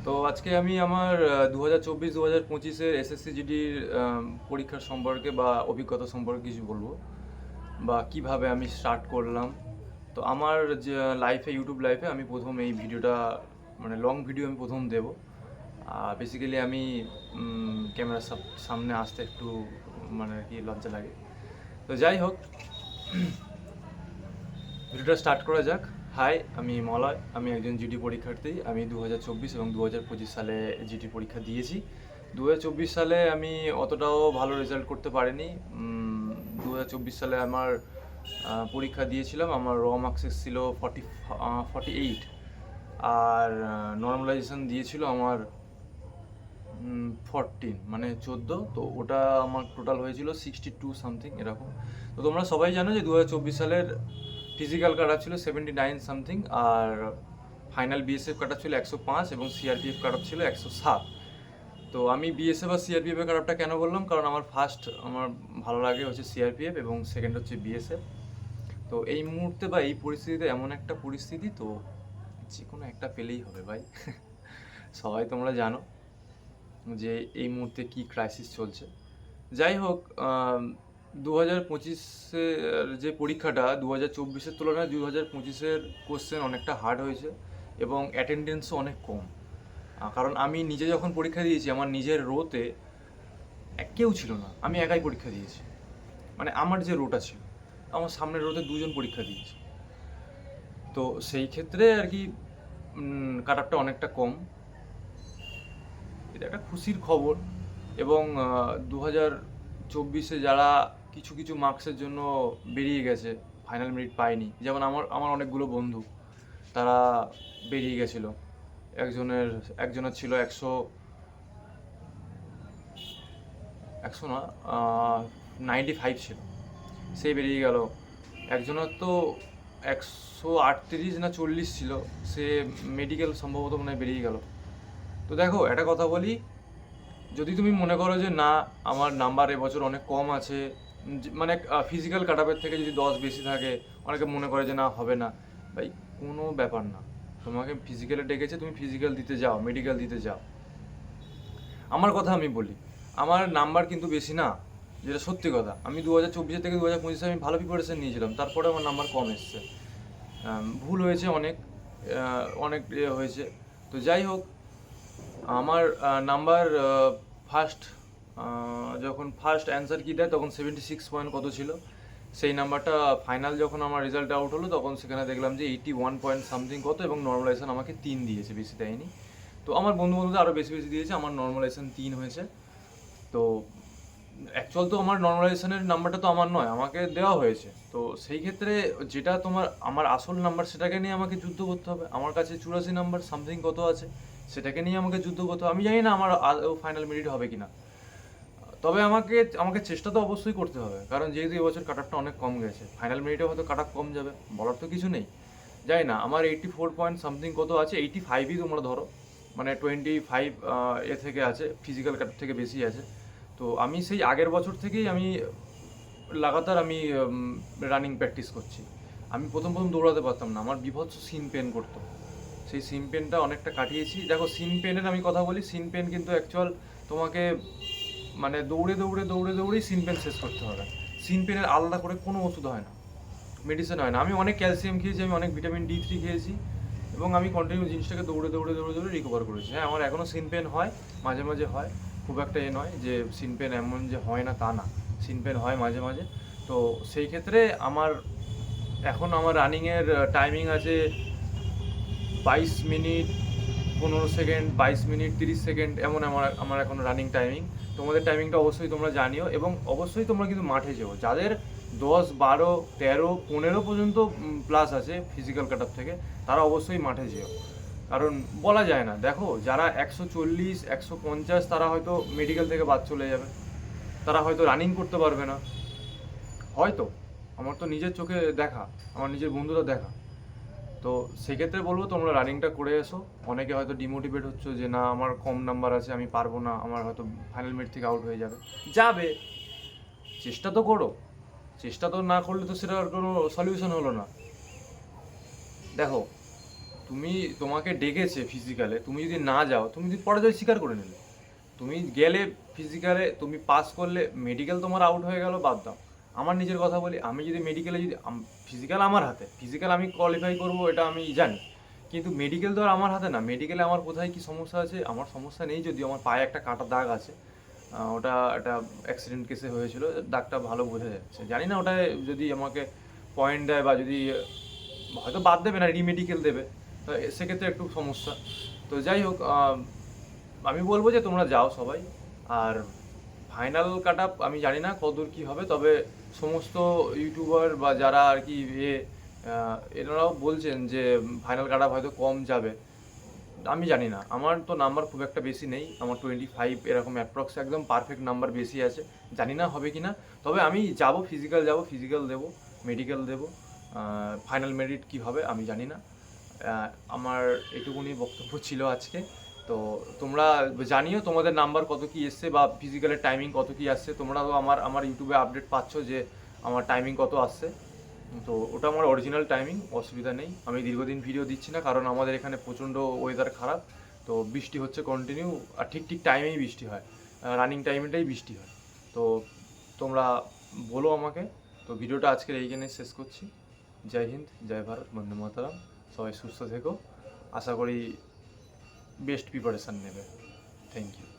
তো আজকে আমি আমার 2024-2025-এর এসএসসি জিডির পরীক্ষার সম্পর্কে বা অভিজ্ঞতা সম্পর্কে কিছু বলবো, বা কিভাবে আমি স্টার্ট করলাম। তো আমার যে ইউটিউব লাইফে আমি প্রথম এই ভিডিওটা, মানে লং ভিডিও আমি প্রথম দেব। বেসিক্যালি আমি ক্যামেরার সামনে আসতে একটু মানে আর কি লজ্জা লাগে। তো যাই হোক, ভিডিওটা স্টার্ট করা যাক। হাই, আমি মলয়, আমি একজন জিডি পরীক্ষার্থী। আমি 2024 এবং 2025 সালে জিডি পরীক্ষা দিয়েছি। 2024 সালে আমি অতটাও ভালো রেজাল্ট করতে পারিনি। 2024 সালে আমার পরীক্ষা দিয়েছিলাম, আমার র মার্কস ছিল 48, আর নর্মালাইজেশন দিয়েছিল আমার 14, মানে 14। তো ওটা আমার টোটাল হয়েছিল 62 সামথিং এরকম। তো তোমরা সবাই জানো যে 2024 সালের ফিজিক্যাল কাটা ছিল 79 সামথিং, আর ফাইনাল বিএসএফ কাটা ছিল 105 এবং সিআরপিএফ কাটা ছিল 107। তো আমি বিএসএফ আর সিআরপিএফ এর কাটআপটা কেন বললাম, কারণ আমার ভালো লাগে হচ্ছে সিআরপিএফ এবং সেকেন্ড হচ্ছে বিএসএফ। তো এই মুহূর্তে বা এই পরিস্থিতিতে এমন একটা পরিস্থিতি, তো যে কোনো একটা পেলেই হবে ভাই। সবাই তোমরা জানো যে এই মুহূর্তে কি ক্রাইসিস চলছে। যাই হোক, 2025-এর যে পরীক্ষাটা 2024-এর তুলনায় 2025-এর কোশ্চেন অনেকটা হার্ড হয়েছে এবং অ্যাটেন্ডেন্সও অনেক কম। কারণ আমি নিজে যখন পরীক্ষা দিয়েছি, আমার নিজের রোতে কেউ ছিল না, আমি একাই পরীক্ষা দিয়েছি। মানে আমার যে রোটা ছিল, আমার সামনের রোতে দুজন পরীক্ষা দিয়েছে। তো সেই ক্ষেত্রে আর কি কাটআপটা অনেকটা কম। এটা একটা খুশির খবর। এবং 2024-এ যারা কিছু কিছু মার্কসের জন্য বেরিয়ে গেছে, ফাইনাল মেরিট পায়নি, যেমন আমার আমার অনেকগুলো বন্ধু, তারা বেরিয়ে গেছিলো। একজনের ছিল 100 না, 95 ছিল, সে বেরিয়ে গেল। একজনের তো 138 না 40 ছিল, সে মেডিকেল সম্ভবত মনে হয় বেরিয়ে গেল। তো দেখো, একটা কথা বলি, যদি তুমি মনে করো যে না, আমার নাম্বার এবছর অনেক কম আছে, মানে ফিজিক্যাল কাটআপের থেকে যদি 10 বেশি থাকে, অনেকে মনে করে যে না হবে না, ভাই কোনো ব্যাপার না। তোমাকে ফিজিক্যালে ডেকেছে, তুমি ফিজিক্যাল দিতে যাও, মেডিকেল দিতে যাও। আমার কথা আমি বলি, আমার নাম্বার কিন্তু বেশি না, যেটা সত্যি কথা। আমি 2024 থেকে 2025 আমি ভালো প্রিপারেশন নিয়েছিলাম, তারপরে আমার নাম্বার কম এসছে। ভুল হয়েছে অনেক, অনেক হয়েছে। তো যাই হোক, আমার নাম্বার যখন ফার্স্ট অ্যান্সার কি দেয় তখন 76 পয়েন্ট কত ছিল, সেই নাম্বারটা ফাইনাল যখন আমার রেজাল্ট আউট হলো তখন সেখানে দেখলাম যে 81 পয়েন্ট সামথিং কত, এবং নর্মালাইজেশন আমাকে 3 দিয়েছে, বেশি দেয়নি। তো আমার বন্ধুদের আরও বেশি বেশি দিয়েছে, আমার নর্মালাইজেশন 3 হয়েছে। তো অ্যাকচুয়াল তো আমার নর্মালাইজেশনের নাম্বারটা তো আমার নয়, আমাকে দেওয়া হয়েছে। তো সেই ক্ষেত্রে যেটা আমার আসল নাম্বার, সেটাকে নিয়ে আমাকে যুদ্ধ করতে হবে। আমার কাছে 84 নাম্বার সামথিং কত আছে, সেটাকে নিয়ে আমাকে যুদ্ধ করতে হবে। আমি জানি না আমার ফাইনাল মেরিট হবে কিনা, তবে আমাকে আমাকে চেষ্টা তো অবশ্যই করতে হবে, কারণ যেহেতু এবছর কাটআপটা অনেক কম গেছে, ফাইনাল মেরিটে হয়তো কাটআপ কম যাবে, বলার তো কিছু নেই। জানি না, আমার 84 পয়েন্ট সামথিং কত আছে, 85ই তোমরা ধরো, মানে 25 এ থেকে আছে, ফিজিক্যাল কাটআপ থেকে বেশি আছে। তো আমি সেই আগের বছর থেকেই আমি লাগাতার আমি রানিং প্র্যাকটিস করছি। আমি প্রথম প্রথম দৌড়াতে পারতাম না, আমার বিভৎস সিন পেন করতো। সেই সিন পেনটা অনেকটা কাটিয়েছি। দেখো, সিন পেনের আমি কথা বলি, সিন পেন কিন্তু অ্যাকচুয়াল তোমাকে মানে দৌড়ে দৌড়ে দৌড়ে দৌড়েই সিন পেন শেষ করতে হবে। সিন পেনের আলাদা করে কোনো ওষুধ হয় না, মেডিসিন হয় না। আমি অনেক ক্যালসিয়াম খেয়েছি, আমি অনেক ভিটামিন D3 খেয়েছি, এবং আমি কন্টিনিউ জিনিসটাকে দৌড়ে দৌড়ে দৌড়ে দৌড়ে রিকভার করেছি। হ্যাঁ, আমার এখনও সিন পেন হয়, মাঝে মাঝে হয়, খুব একটা নয় যে সিন পেন এমন যে হয় না, তা না, সিন পেন হয় মাঝে মাঝে। তো সেই ক্ষেত্রে এখন আমার রানিংয়ের টাইমিং আছে 22 মিনিট 15 সেকেন্ড, 22 মিনিট 30 সেকেন্ড, এমন আমার আমার এখন রানিং টাইমিং। তোমাদের টাইমিংটা অবশ্যই তোমরা জানিও, এবং অবশ্যই তোমরা কিন্তু মাঠে যেও। যাদের 10, 12, 13, 15 পর্যন্ত প্লাস আছে ফিজিক্যাল কাটআপ থেকে, তারা অবশ্যই মাঠে যেও। কারণ বলা যায় না, দেখো যারা 140, 150, তারা হয়তো মেডিকেল থেকে বাদ চলে যাবে, তারা হয়তো রানিং করতে পারবে না, হয়তো। আমার তো নিজের চোখে দেখা, আমার নিজের বন্ধুরা দেখা। তো সেক্ষেত্রে বলবো তোমরা রানিংটা করে এসো। অনেকে হয়তো ডিমোটিভেট হচ্ছে যে না, আমার কম নাম্বার আছে, আমি পারবো না, আমার হয়তো ফাইনাল মিড থেকে আউট হয়ে যাবে। যাবে, চেষ্টা তো করো। চেষ্টা তো না করলে তো সেটার কোনো সলিউশন হলো না। দেখো, তুমি তোমাকে ডেকেছে ফিজিক্যালে, তুমি যদি না যাও, তুমি যদি পরাজয় স্বীকার করে নিলে, তুমি গেলে ফিজিক্যালে, তুমি পাস করলে, মেডিকেল তোমার আউট হয়ে গেল, বাদ দাও। আমার নিজের কথা বলি, আমি যদি মেডিকেলে, যদি ফিজিক্যাল আমার হাতে, ফিজিক্যাল আমি কোয়ালিফাই করব এটা আমি জানি, কিন্তু মেডিকেল তো আর আমার হাতে না। মেডিকেলে আমার কোথায় কি সমস্যা আছে, আমার সমস্যা নেই, যদিও আমার পায়ে একটা কাটা দাগ আছে। ওটা একটা অ্যাক্সিডেন্ট কেসে হয়েছিল, দাগটা ভালো বোঝা যাচ্ছে। জানি না ওটা যদি আমাকে পয়েন্ট দেয় বা যদি হয়তো বাদ দেবে না, রিমেডিকেল দেবে, তো সেক্ষেত্রে একটু সমস্যা। তো যাই হোক, আমি বলবো যে তোমরা যাও সবাই। আর ফাইনাল কাট আপ আমি জানি না কতদূর কী হবে, তবে সমস্ত ইউটিউবার বা যারা আর কি এনারাও বলছেন যে ফাইনাল কাট আপ হয়তো কম যাবে। আমি জানি না, আমার তো নাম্বার খুব একটা বেশি নেই, আমার 25 এরকম অ্যাপ্রক্স, একদম পারফেক্ট নাম্বার বেশি আছে। জানি না হবে কি না, তবে আমি যাব, ফিজিক্যাল দেবো, মেডিকেল দেবো। ফাইনাল মেরিট কি হবে আমি জানি না। আমার এটুকুনি বক্তব্য ছিল আজকে। তো তোমরা জানিও তোমাদের নাম্বার কত কি এসছে বা ফিজিক্যালের টাইমিং কত কি আসছে। তোমরাও আমার ইউটিউবে আপডেট পাচ্ছ যে আমার টাইমিং কত আসছে। তো ওটা আমার অরিজিনাল টাইমিং, অসুবিধা নেই। আমি দীর্ঘদিন ভিডিও দিচ্ছি না, কারণ আমাদের এখানে প্রচণ্ড ওয়েদার খারাপ, তো বৃষ্টি হচ্ছে কন্টিনিউ, আর ঠিক টাইমেই বৃষ্টি হয়, রানিং টাইমটাই বৃষ্টি হয়। তো তোমরা বলো আমাকে। তো ভিডিওটা আজকের এইখানে শেষ করছি। জয় হিন্দ, জয় ভারত, বন্দে মাতরম। সবাই সুস্থ থেকো, আশা করি বেস্ট প্রিপারেশান নেবে। Thank you.